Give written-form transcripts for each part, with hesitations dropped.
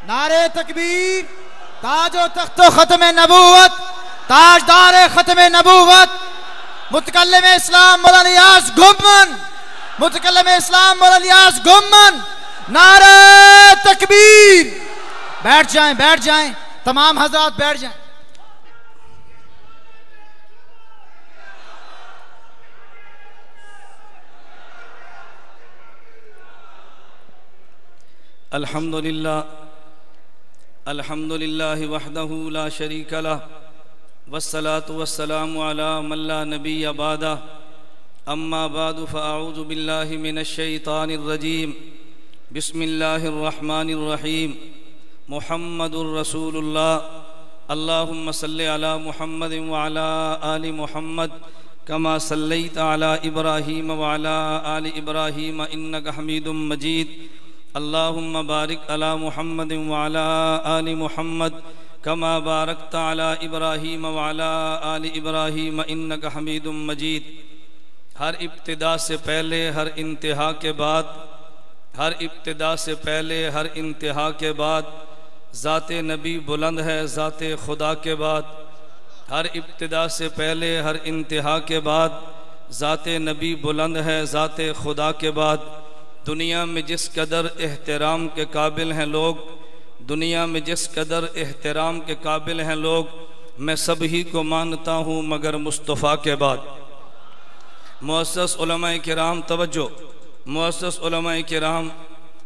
نعرہ تکبیر، تاج و تخت و ختم نبوت، تاجدار ختم نبوت، متکلم اسلام مولانا الیاس گھمن، متکلم اسلام مولانا الیاس گھمن، نعرہ تکبیر۔ بیٹھ جائیں، بیٹھ جائیں، تمام حضرات بیٹھ جائیں۔ الحمد للہ وحدہ لا شریک لہ والصلاة والسلام علی من لا نبی بعدہ اما بعد فاعوذ باللہ من الشیطان الرجیم بسم اللہ الرحمن الرحیم محمد الرسول اللہ اللہم صلی علی محمد وعلی آل محمد کما صلیت علی ابراہیم وعلی آل ابراہیم انک حمید مجید اللہم بارک علی محمد وعلی آل محمد کما بارکت علی ابراہیم وعلی آل ابراہیم انک حمید مجید۔ ہر ابتدا سے پہلے ہر انتہا کے بعد، ہر ابتدا سے پہلے ہر انتہا کے بعد ذات نبی بلند ہے ذات خدا کے بعد۔ ہر ابتدا سے پہلے ہر انتہا کے بعد ذات نبی بلند ہے ذات خدا کے بعد۔ دنیا میں جس قدر احترام کے قابل ہیں لوگ، دنیا میں جس قدر احترام کے قابل ہیں لوگ، میں سب ہی کو مانتا ہوں مگر مصطفیٰ کے بعد۔ معزز علماء کرام توجہ، معزز علماء کرام،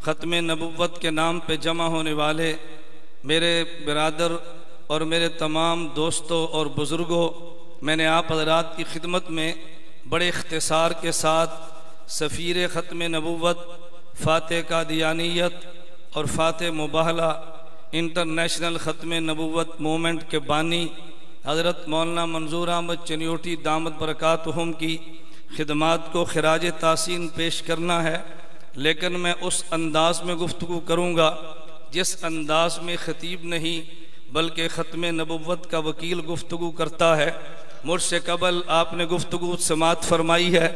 ختم نبوت کے نام پہ جمع ہونے والے میرے برادر اور میرے تمام دوستوں اور بزرگوں، میں نے آپ حضرات کی خدمت میں بڑے اختصار کے ساتھ سفیر ختم نبوت، فاتح قادیانیت اور فاتح مباہلہ انٹرنیشنل ختم نبوت مومنٹ کے بانی حضرت مولانا منظور احمد چنیوٹی دامت برکاتہم کی خدمات کو خراج تحسین پیش کرنا ہے، لیکن میں اس انداز میں گفتگو کروں گا جس انداز میں خطیب نہیں بلکہ ختم نبوت کا وکیل گفتگو کرتا ہے۔ مجھ سے قبل آپ نے گفتگو سماعت فرمائی ہے،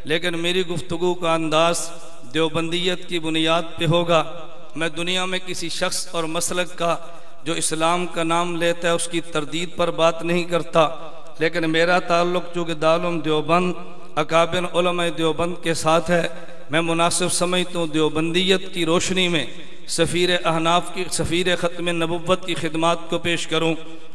لیکن میری گفتگو کا انداز دیوبندیت کی بنیاد پہ ہوگا۔ میں دنیا میں کسی شخص اور مسلک کا جو اسلام کا نام لیتا ہے اس کی تردید پر بات نہیں کرتا، لیکن میرا تعلق چونکہ دارالعلوم دیوبند اکابر علماء دیوبند کے ساتھ ہے، میں مناسب سمجھتا ہوں دیوبندیت کی روشنی میں سفیر احناف کی سفیر ختم نبوت کی خدمات کو پیش کروں۔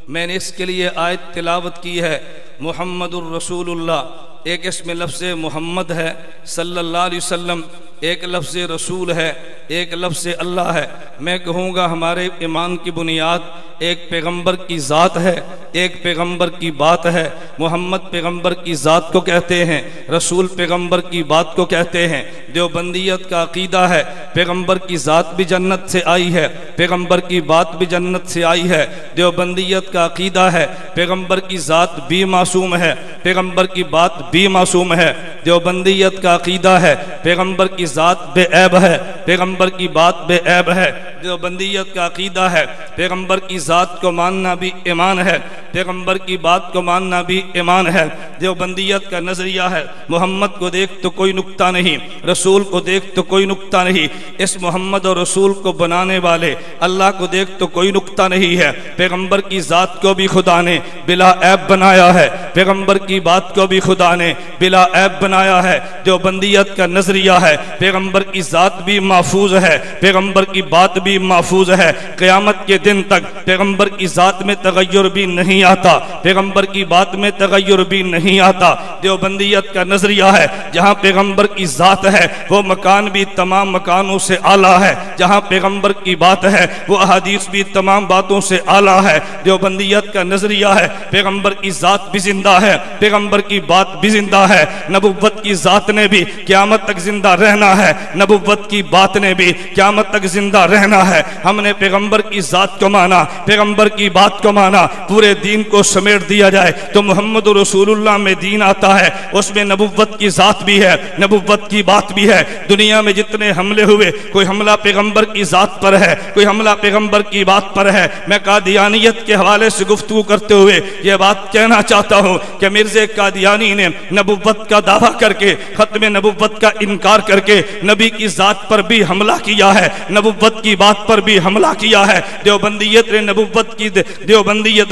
میں نے اس کے لیے آیت تلاوت کی ہے، محمد الرسول اللہ، ایک اس میں لفظ محمد ہے صلی اللہ علیہ وسلم، ایک لفظ رسول ہے، ایک لفظ اللہ ہے۔ میں کہوں گا ہمارے ایمان کی بنیاد ایک پیغمبر کی ذات ہے، ایک پیغمبر کی بات ہے۔ محمد پیغمبر کی ذات کو کہتے ہیں، رسول پیغمبر کی بات کو کہتے ہیں۔ دیوبندیت کا عقیدہ ہے پیغمبر کی ذات بھی جنت سے آئی ہے، پیغمبر کی بات بھی جنت سے آئی ہے۔ دیوبندیت کا عقیدہ ہے پیغمبر کی ذات بھی معصوم ہے، پیغمبر کی بات بھی معصوم ہے۔ دیوبندیت کا عقیدہ ہے پیغمبر کی ذات بے عیب ہے، پیغمبر کی بات بے عیب ہے۔ دیوبندیت کا عقیدہ ہے پیغمبر کی ذات کو ماننا بھی ایمان ہے، پیغمبر کی بات کو ماننا بھی ایمان ہے۔ دیوبندیت کا نظریہ ہے محمد کو دیکھ تو کوئی نکتہ نہیں، رسول کو دیکھ تو کوئی نکتہ نہیں، اس محمد اور رسول کو بنانے والے اللہ کو دیکھ تو کوئی نکتہ نہیں ہے۔ پیغمبر کی ذات کو بھی خدا نے بلا عیب بنایا ہے، پیغمبر کی بات کو بھی خدا نے بلا عیب بنایا ہے۔ دیوبندیت کا نظریہ ہے پیغمبر کی ذات بھی محفوظ ہے، پیغمبر کی بات بھی محفوظ ہے۔ قیامت کے دن تک پیغمبر کی ذات میں تغیر بھی نہیں آتا، پیغمبر کی بات میں تغیر بھی نہیں آتا۔ دیوبندیت کا نظریہ ہے جہاں پیغمبر کی ذات ہے وہ مکان بھی تمام مکانوں سے اعلیٰ ہے، جہاں پیغمبر کی بات ہے وہ احادیث بھی تمام باتوں سے اعلیٰ ہے۔ دیوبندیت کا نظریہ ہے پیغمبر کی ذات بھی زندہ ہے، پیغمبر کی بات بھی زندہ ہے۔ نبوت کی ذات نے بھی قیامت تک زندہ رہنا ہے، نبوت کی بات نے بھی قیامت تک زندہ رہنا ہے۔ ہم نے پیغمبر کی ذات کو مانا، پیغمبر کی بات کو مانا، پورے دین کو سمیٹ دیا جائے تو محمد رسول اللہ میں دین آتا ہے، اس میں نبوت کی ذات بھی ہے، نبوت کی بات بھی ہے۔ دنیا میں جتنے حملے ہوئے، کوئی حملہ پیغمبر کی ذات پر ہے، کوئی حملہ پیغمبر کی بات پر ہے۔ میں قادیانیت کے حوالے سے گفتگو کرتے ہوئے یہ بات کہنا چاہتا ہوں کہ مرزا قادیانی نے نبوت کا دعویٰ کر کے، ختم نبوت کا انکار کر کے نبی کی ذات پر بھی حملہ کیا ہے، نبوت کی بات پر بھی حملہ کیا ہے۔ دیوبندیت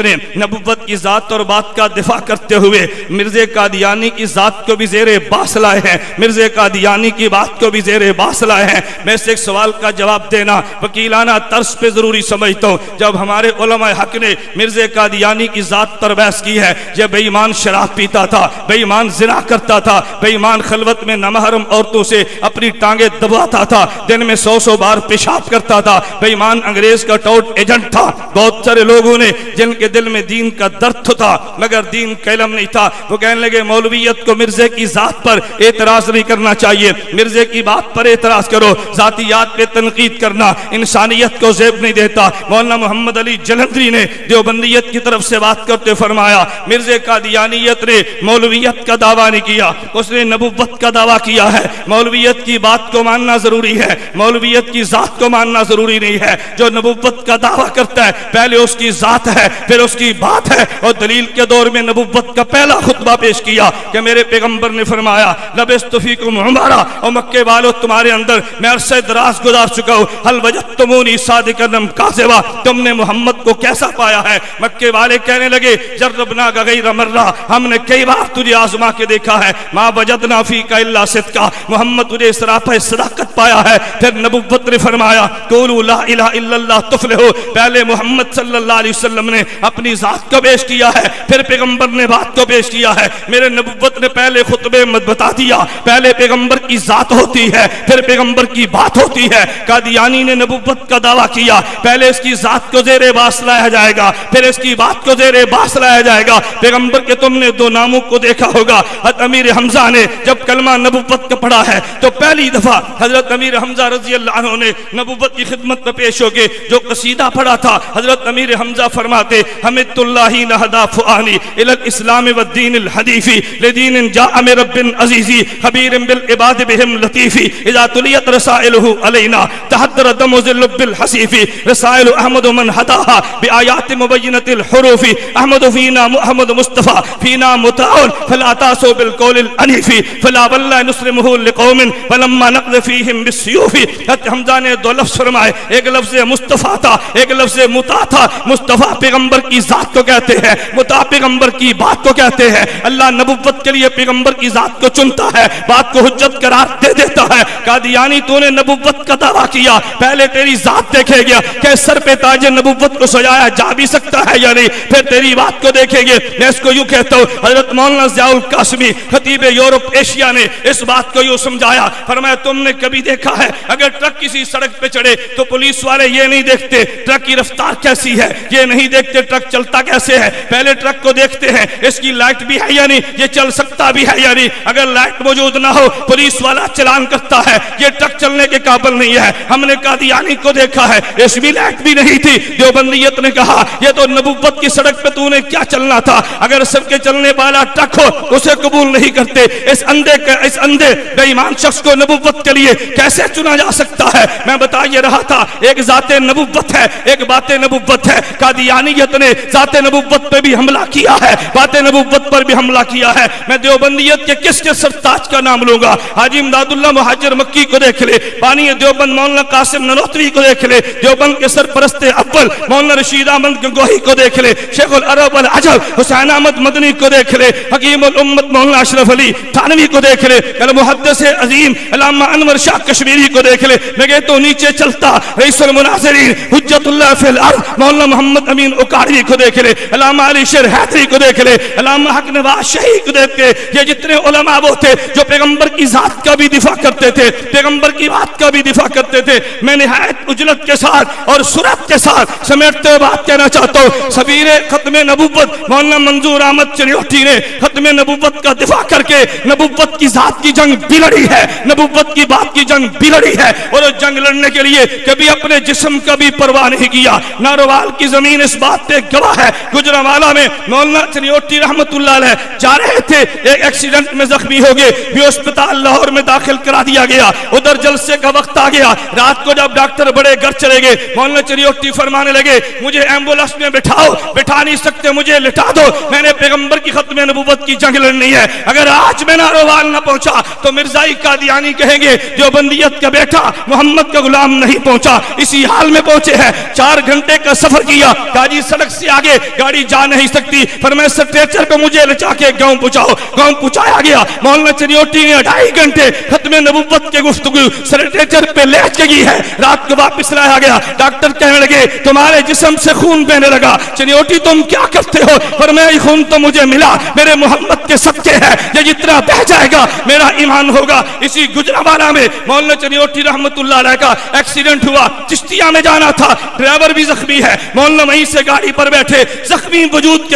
نے نبوت کی ذات اور بات کا دفاع کرتے ہوئے مرزا قادیانی کی ذات کو بھی زیر باس لائے ہیں، مرزا قادیانی کی بات کو بھی زیر باس لائے ہیں۔ میں اس ایک سوال کا جواب دینا وکیلانہ طرز پہ ضروری سمجھتا ہوں۔ جب ہمارے علماء حق نے مرزا قادیانی کی ذات پر بحث کی ہے، یہ بے ایمان شراب پیتا تھا، بے ایمان زنا کرتا تھا، بے ایمان خلوت میں نامحرم عورتوں سے اپنی ٹانگیں دباتا تھا، دن میں 100 بار پیشاب کرتا تھا، بے ایمان انگریز کا ٹوٹ ایجنٹ تھا۔ بہت سارے لوگوں نے جن کے دل میں دین کا درد تھا مگر دین کا علم نہیں تھا، وہ کہنے لگے مولویت کو مرزا کی ذات پر اعتراض نہیں کرنا چاہیے، مرزا کی بات پر اعتراض کرو، ذاتیات پہ تنقید کرنا انسانیت کو زیب نہیں دیتا۔ مولانا محمد علی جلندری نے دیوبندیت کی طرف سے بات کرتے فرمایا مرزا قادیانیت نے مولویت کا دعویٰ نہیں کیا، اس نے نبوت کا دعویٰ کیا ہے۔ مولویت کی بات کو ماننا ضروری ہے، مولویت کی ذات کو ماننا ضروری نہیں ہے۔ جو نبوت کا دعویٰ کرتا ہے پہلے اس کی ذات ہے پھر اس کی بات ہے، اور دلیل کے دور میں نبوت کا پہلا خطبہ پیش کیا کہ میرے پیغمبر نے فرمایا لبثت فیکم عمرا، اور مکے والو تمہارے اندر میں عرصہ دراز گزار چکا ہوں، هل وجدتمونی صادقا ام کاذبا، تم نے محمد کو کیسا پایا ہے؟ مکے والے کہنے لگے جربناک غیر مرہ، ہم نے کئی بار تجھے آزما کے دیکھا ہے، ما وجدنا فیک الا صدقا، محمد تجھے سراپا صداقت پایا ہے۔ پھر نبوت نے فرمایا قولوا لا الہ الا اللہ تفلحوا، پہلے محمد صلی اللہ علیہ وسلم نے اپنی ذات کو پیش کیا ہے، پھر پیغمبر نے بات کو پیش کیا ہے۔ میرے نبوت نے پہلے خطبے میں بتا دیا پہلے پیغمبر کی ذات ہوتی ہے پھر پیغمبر کی بات ہوتی ہے۔ قادیانی نے نبوت کا دعویٰ کیا، پہلے اس کی ذات کو زیر باس لایا جائے گا پھر اس کی بات کو زیر باس لایا جائے گا۔ پیغمبر کے تم نے دو ناموں کو دیکھا ہوگا، حضرت امیر حمزہ نے جب کلمہ نبوت کا پڑھا ہے تو پہلی دفعہ حضرت امیر حمزہ رضی اللہ عنہ نے نبوت کی خدمت میں پیش ہو کے جو قصیدہ پڑھا تھا، حضرت امیر حمزہ فرماتے حمدت اللہ نہدا فؤانی الی الاسلام والدین الحدیفی لدین جاء من رب عزیزی خبیر بالعباد بهم لطیفی اذا تلیت رسائلہ علینا تحدر دم ذل بالحسیفی رسائل احمد من ہداها بآیات مبینت الحروف احمد فینا محمد مصطفیٰ فینا متعاون فلا تاسو بالقول العنیفی فلا واللہ نسلمہ لقوم فلما نقض فیہم بالسیوف۔ حضرت حمزہ نے دو لفظ فرمائے، ایک لفظ مصطفیٰ تھا ایک لفظ مطاع تھا۔ مصطفیٰ پیغمبر کی ذات کو کہتے ہیں، مطاع پیغمبر کی بات کو کہتے ہیں۔ اللہ نبوت کے لیے پیغمبر کی ذات کو چنتا ہے، بات کو حجت قرار دے دیتا ہے۔ قادیانی تو نے نبوت کا دعویٰ کیا، پہلے تیری ذات دیکھے گیا کہ سر پہ تاج نبوت کو سجایا جا بھی سکتا ہے یا نہیں، پھر تیری بات کو دیکھیں گے۔ میں اس کو یوں کہتا ہوں، حضرت مولانا ضیاء القاسمی خطیب یورپ ایشیا نے اس بات کو یوں سمجھایا، فرمایا تم نے کبھی دیکھا ہے اگر ٹرک کسی سڑک پہ چڑھے تو پولیس والے یہ نہیں دیکھتے ٹرک کی رفتار کیسی ہے، یہ نہیں دیکھتے ٹرک چلتا کیسے ہے، پہلے ٹرک کو دیکھتے ہیں اس کی لائٹ بھی ہے یا نہیں، یہ چل سکتا بھی ہے یا نہیں۔ اگر لائٹ موجود نہ ہو پولیس والا چلان کرتا ہے، یہ ٹرک چلنے کے قابل نہیں ہے۔ ہم نے قادیانی کو دیکھا ہے اس میں لائٹ بھی نہیں تھی، دیوبندیت نے کہا یہ تو نبوت کی سڑک پہ تو نے کیا چلنا تھا، اگر سب کے چلنے والا ٹرک ہو اسے قبول نہیں کرتے۔ اس اندھے بے ایمان شخص کو نبوت کے لیے کیسے چنا جا سکتا ہے؟ میں بتا یہ رہا تھا ایک ذات نبوت ہے ایک بات نبوت ہے۔ قادیانیت نے ذات نبوت پہ بھی حملہ کیا ہے، بات نبوت پر بھی حملہ کیا ہے۔ میں دیوبندیت کے کس کے سرتاج کا نام لوں گا؟ حاجی امداد اللہ مہاجر مکی کو دیکھ لے، بانی دیوبند مولانا قاسم ننوتوی کو دیکھ لے، دیوبند کے سرپرست اول مولانا رشید احمد گنگوہی کو دیکھ لے، شیخ العرب والعجم حسین احمد مدنی کو دیکھ لے، حکیم الامت مولانا اشرف علی تھانوی کو دیکھ لے، المحدث عظیم علامہ انور شاہ کشمیری کو دیکھ لے۔ میں کہتا ہوں نیچے چلتا رئیس المناظرین حجت اللہ فی الارض مولانا محمد امین اکاڑوی کو دیکھ لے، علامہ علی شیر حیدری کو دیکھ لے، علامہ حق نواز شہی کو دیکھ کے یہ جتنے علماء وہ تھے جو پیغمبر کی ذات کا بھی دفاع کرتے تھے، پیغمبر کی بات کا بھی دفاع کرتے تھے۔ ہوئے میں نہایت اجلت کے ساتھ اور سرعت کے ساتھ سمیٹتے ہوئے بات کہنا چاہتا ہوں. سفیر ختم نبوت مولانا منظور احمد چنیوٹی نے ختم نبوت کا دفاع کر کے نبوت کی ذات کی جنگ بھی لڑی ہے, نبوت کی بات کی جنگ بھی لڑی ہے, اور وہ جنگ لڑنے کے لیے کبھی اپنے جسم کا بھی پرواہ نہیں کیا. ناروال کی زمین اس بات پہ گواہ ہے. گجرانوالہ میں مولانا چنیوٹی رحمت اللہ علیہ جا رہے تھے, ایک ایکسیڈنٹ میں زخمی ہو گئے, بھی اسپتال لاہور میں داخل کرا دیا گیا. ادھر جلسے کا وقت آ گیا. رات کو جب ڈاکٹر بڑے گھر چلے گئے, مولانا چنیوٹی فرمانے لگے مجھے ایمبولینس میں بٹھاؤ, بٹھا نہیں سکتے مجھے لٹا دو, میں نے پیغمبر کی ختم نبوت کی جنگ لڑنی ہے. اگر آج میں ناروال نہ پہنچا تو مرزائی قادیانی کہیں گے جو بندیت کا بیٹا محمد کا غلام نہیں پہنچا. اسی حال میں پہنچے ہیں. 4 گھنٹے کا سفر کیا, کاجی سڑک سے آگے گاڑی جا نہیں سکتی, فرمایا سٹریچر پہ مجھے لچا کے گاؤں پہنچاؤ. گاؤں پہنچایا گیا. مولانا چنیوٹی نے 2.5 گھنٹے ختم نبوت کے گفتگو سٹریچر پہ لیٹ کے کی ہے. رات کو واپس لایا گیا. ڈاکٹر کہنے لگے تمہارے جسم سے خون بہنے لگا. چنیوٹی تم کیا کرتے ہو؟ فرمایا یہ خون تو مجھے ملا, میرے محمد کے صدقے ہے, یہ جتنا بہ جائے گا میرا ایمان ہوگا. اسی گجرانوالہ میں مولانا چنیوٹی رحمت اللہ علیہ کا ایکسیڈنٹ ہوا. چشتیہ میں جانا تھا, ڈرائیور بھی زخمی ہے. مولانا وہیں سے گاڑی پر بیٹھے زخمی وجود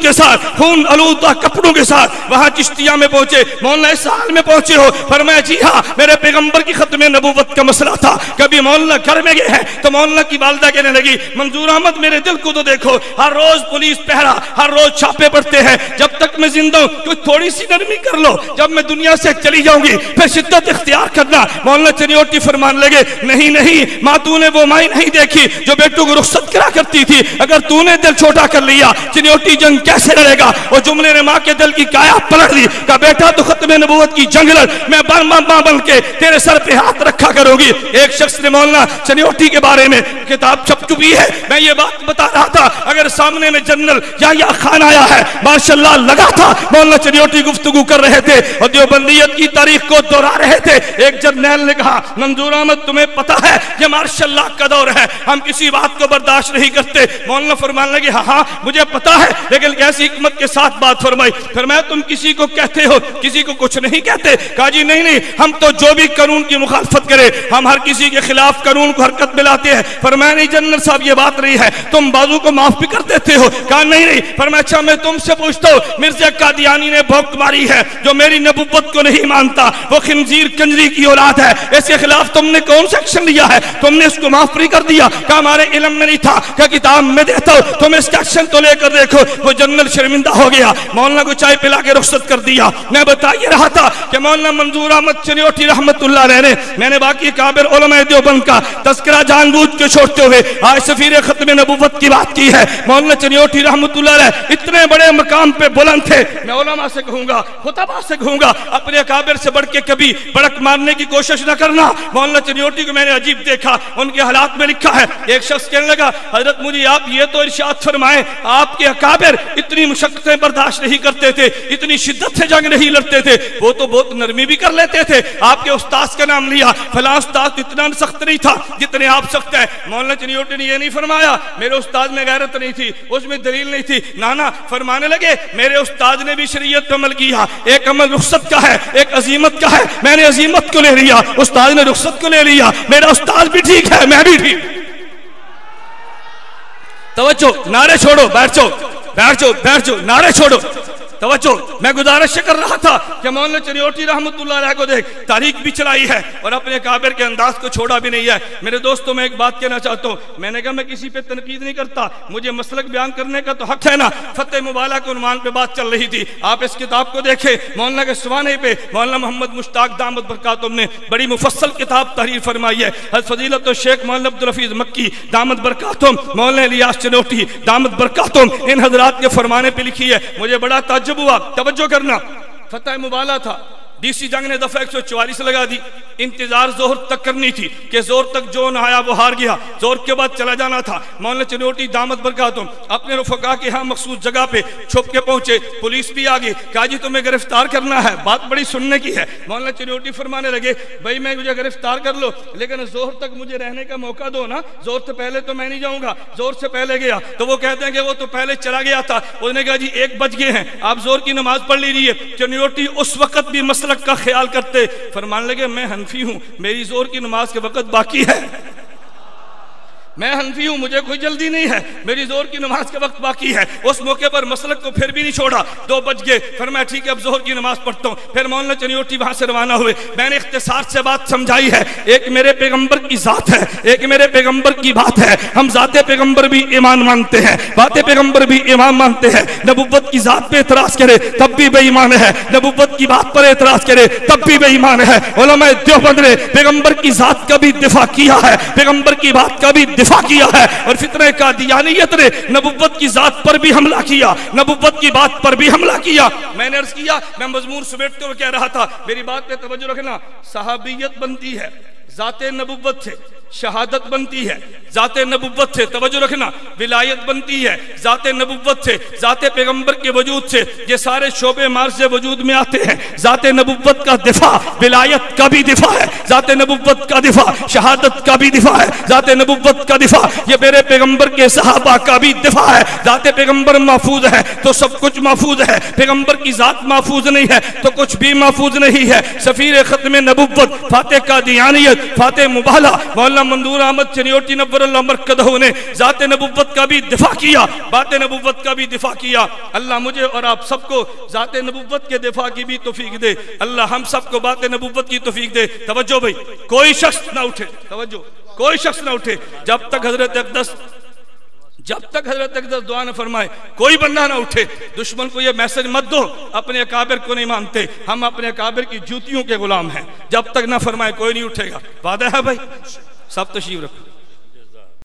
کے ساتھ خون آلودہ کپڑوں کے ساتھ وہاں چشتیہ میں پہنچے. مولانا اس حال میں پہنچے ہو؟ فرمایا جی ہاں, میرے پیغمبر کی ختم نبوت کا مسئلہ تھا. کبھی مولانا گھر میں گئے ہیں تو مولانا کی والدہ کہنے لگی منظور احمد میرے دل کو تو دیکھو, ہر روز پولیس پہرا, ہر روز چھاپے پڑتے ہیں, جب تک میں زندہ ہوں کوئی تھوڑی سی نرمی کر لو, جب میں دنیا سے چلی جاؤں گی پھر شدت اختیار کرنا. مولانا چنیوٹی فرمان لگے نہیں ماں تو نے وہ مائی نہیں دیکھی جو بیٹوں کو رخصت کرا کرتی تھی, اگر تو نے دل چھوٹا کر لیا چنیوٹی جنگ کیسے لڑے گا؟ وہ جملے نے ماں کے دل کی کایا پلٹ دی. کہا بیٹا تو ختم نبوت کی جنگ لڑ, میں ماں بن کے تیرے سر پہ ہاتھ رکھا کروں گی. ایک شخص نے مولانا چنیوٹی کے بارے میں کتاب چھپ چکی ہے, میں یہ بات بتا رہا تھا, اگر سامنے میں جنرل یا خان آیا ہے ماشاءاللہ لگا تھا مولانا چنیوٹی گفتگو کر رہے تھے اور دیوبندیت کی تاریخ کو دہرا رہے تھے. ایک جرنیل نے کہا منظور احمد تمہیں پتا ہے یہ مارشل لا کا دور ہے, ہم کسی بات کو برداشت نہیں کرتے. مولانا فرمانے لگے ہاں مجھے پتا ہے, لیکن کیسی حکمت کے ساتھ بات فرمائی. فرمایا تم کسی کو کہتے ہو کسی کو کچھ نہیں کہتے؟ کہا جی نہیں, ہم تو جو بھی قانون کی مخالفت کرے ہم ہر کسی کے خلاف قانون کو حرکت میں لاتے ہیں. فرمایا نہیں جنرل صاحب یہ بات نہیں ہے, تم بازو کو معاف بھی کر دیتے ہو. کہا نہیں. فرمایا اچھا میں تم سے پوچھتا ہوں, مرزا قادیانی نے بھوک ماری ہے جو میری نبوت کو نہیں مانتا, وہ خنزیر کنجری کی اولاد ہے, اس کے خلاف تم نے کون سا ایکشن لیا ہے؟ تم نے اس کو معاف نہیں کر دیا. کہا ہمارے علم میں نہیں تھا, کہ کتاب میں دیتا ہوں, تم اس کا ایکشن تو لے کر دیکھو. وہ جنرل شرمندہ ہو گیا, مولانا کو چائے پلا کے رخصت کر دیا. میں بتا یہ رہا تھا کہ مولانا منظور احمد چنیوٹی رحمت اللہ علیہ نے, میں نے باقی کابر علماء دیوبند کا تذکرہ جان بوجھ کے چھوڑتے ہوئے آج سفیر ختم نبوت کی بات کی ہے. مولانا چنیوٹی رحمت اللہ علیہ اتنے بڑے مقام پہ بلند تھے, میں علماء سے کہوں گا, خطباء سے کہوں گا, اپنے اکابر سے بڑھ کے کبھی بڑک مارنے کی کوشش نہ کرنا. مولانا چنیوٹی کو میں نے عجیب دیکھا, ان کے حالات میں لکھا ہے. ایک شخص کہنے لگا حضرت مجھے آپ یہ تو ارشاد فرمائیں, آپ کے اکابر اتنی مشقتیں برداشت نہیں کرتے تھے, اتنی شدت سے جنگ نہیں لڑتے تھے, وہ تو بہت نرمی بھی کر لیتے تھے. آپ کے استاذ کا نام لیا, فلاں استاذ اتنا سخت نہیں تھا جتنے آپ سخت ہیں. مولانا چنیوٹی نے یہ نہیں فرمایا میرے استاذ میں غیرت نہیں تھی, اس میں دلیل نہیں تھی. نانا فرمانے لگے میرے استاذ نے بھی شریعت پر عمل کیا, ایک عمل رخصت کا ہے, ایک عزیمت کا ہے, میں نے عزیمت کو لے لیا, استاذ نے رخصت کو لے لیا. میرا استاذ بھی ٹھیک ہے, میں بھی ٹھیک. توجہ, نعرے چھوڑو, بیٹھ جاؤ, نعرے چھوڑو. توجہ, میں گزارش کر رہا تھا کہ مولانا چنیوٹی رحمت اللہ علیہ کو دیکھ تاریخ بھی چلائی ہے اور اپنے کابر کے انداز کو چھوڑا بھی نہیں ہے. میرے دوستوں میں ایک بات کہنا چاہتا ہوں, میں نے کہا میں کسی پہ تنقید نہیں کرتا, مجھے مسلک بیان کرنے کا تو حق ہے نا. فتح مبالہ کے عنوان پہ بات چل رہی تھی, آپ اس کتاب کو دیکھیں. مولانا کے سوانے پہ مولانا محمد مشتاق دامت برکاتہم نے بڑی مفصل کتاب تحریر فرمائی ہے. حضرت فضیلت الشیخ مولانا عبدالحفیظ مکی دامت برکاتہم, مولانا الیاس چنوٹی دامت برکاتہم, ان حضرات کے فرمانے پہ لکھی ہے. مجھے بڑا تعجب ہوا, توجہ کرنا. فتح مبالہ تھا, ڈی سی جنگ نے دفعہ 144 لگا دی. انتظار زہر تک کرنی تھی کہ زہر تک جو نہ آیا وہ ہار گیا, زہر کے بعد چلا جانا تھا. مولانا چنوٹی دامت برکاتہم اپنے رفقا کے ہاں مخصوص جگہ پہ چھپ کے پہنچے, پولیس بھی آ گئی. کہا جی تمہیں گرفتار کرنا ہے, بات بڑی سننے کی ہے. مولانا چنوٹی فرمانے لگے بھائی میں مجھے گرفتار کر لو, لیکن زہر تک مجھے رہنے کا موقع دو نا, زہر سے پہلے تو میں نہیں جاؤں گا. زہر سے پہلے گیا تو وہ کہتے ہیں کہ وہ تو پہلے چلا گیا تھا. اس نے کہا جی 1 بج گئے ہیں, آپ زہر کی نماز پڑھ لیجیے. چنوٹی اس وقت بھی مسئلہ مسلک کا خیال کرتے. فرمانے لگے میں حنفی ہوں, میری زور کی نماز کے وقت باقی ہے. میں حنفی ہوں, مجھے کوئی جلدی نہیں ہے, میری زور کی نماز کا وقت باقی ہے. اس موقع پر مسلک کو پھر بھی نہیں چھوڑا. 2 بج گئے, فرمایا ٹھیک ہے اب ظہر کی نماز پڑھتا ہوں. پھر مولانا چنیوٹی وہاں سے روانہ ہوئے. میں نے اختصار سے بات سمجھائی ہے. ایک میرے پیغمبر کی ذات ہے, ایک میرے پیغمبر کی بات ہے. ہم ذات پیغمبر بھی ایمان مانتے ہیں, بات پیغمبر بھی ایمان مانتے ہیں. نبوت کی ذات پہ اعتراض کرے تب بھی بے ایمان ہے, نبوت کی بات پر اعتراض کرے تب بھی بے ایمان ہے. علماء دیوبند نے پیغمبر کی ذات کا بھی دفاع کیا ہے, پیغمبر کی بات کا بھی دفاع کیا ہے. اور فتنہ قادیانیت نے نبوت کی ذات پر بھی حملہ کیا, نبوت کی بات پر بھی حملہ کیا. میں نے عرض کیا, میں مضمون سمیٹتے ہوئے کہہ رہا تھا, میری بات پہ توجہ رکھنا. صحابیت بنتی ہے ذات نبوت سے, شہادت بنتی ہے ذات نبوت سے, توجہ رکھنا. ولایت بنتی ہے ذات نبوت سے, ذات پیغمبر کے وجود سے. یہ سارے شعبے مارز وجود میں آتے ہیں. ذات نبوت کا دفاع ولایت کا بھی دفاع ہے, ذات نبوت کا دفاع شہادت کا بھی دفاع ہے, ذات نبوت کا دفاع یہ میرے پیغمبر کے صحابہ کا بھی دفاع ہے. ذات پیغمبر محفوظ ہے تو سب کچھ محفوظ ہے, پیغمبر کی ذات محفوظ نہیں ہے تو کچھ بھی محفوظ نہیں ہے. سفیر ختم نبوت, فاتح قادیانیت, فاتح مبالا مولانا منظور احمد چنیوٹی نور اللہ مرکزہ نے ذات نبوت کا بھی دفاع کیا, بات نبوت کا بھی دفاع کیا. اللہ مجھے اور آپ سب کو ذات نبوت کے دفاع کی بھی توفیق دے. اللہ ہم سب کو بات نبوت کی توفیق دے. توجہ بھائی, کوئی شخص نہ اٹھے, توجہ, کوئی شخص نہ اٹھے جب تک حضرت اقدس دعا نہ فرمائے. کوئی بندہ نہ اٹھے. دشمن کو یہ میسج مت دو اپنے اکابر کو نہیں مانتے, ہم اپنے اکابر کی جوتیوں کے غلام ہیں. جب تک نہ فرمائے کوئی نہیں اٹھے گا. وعدہ ہے بھائی؟ سب تشریف رکھو.